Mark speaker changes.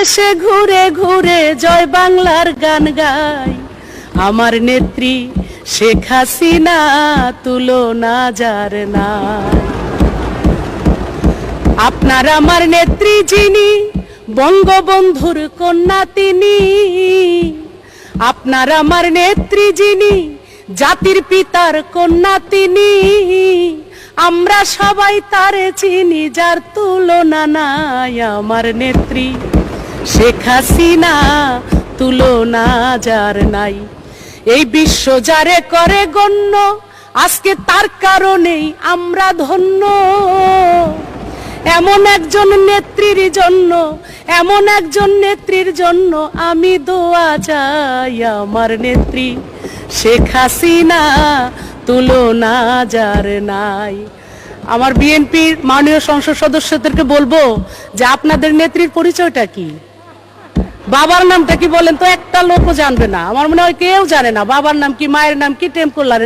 Speaker 1: দেশে ঘুরে ঘুরে জয় বাংলার গান গাই। আমার নেত্রী শেখ হাসিনা তুলনা যার নাই। আপনার আমার নেত্রী যিনি বঙ্গবন্ধুর কন্যা তিনি। আপনার আমার নেত্রী যিনি জাতির পিতার কন্যা তিনি। আমরা সবাই তারে চিনি যার তুলনা নাই। আমার নেত্রী শেখ হাসিনা তুলনা যার নাই। এই বিশ্ব যারে করে গণ্য আজকে তার কারণেই আমরা ধন্য। এমন একজন নেত্রীর জন্য, এমন একজন নেত্রীর জন্য আমি দোয়া চাই। আমার নেত্রী শেখ হাসিনা তুলনা যার নাই। আমার বিএনপির মাননীয় সংসদ সদস্যদেরকে বলবো যে আপনাদের নেত্রীর পরিচয়টা কি, বাবার নামটা কি বলেন তো? একটা লোকও জানবে না, আমার মনে হয় কেউ জানে না বাবার নাম কি, মায়ের নাম কি, টেম্পোলার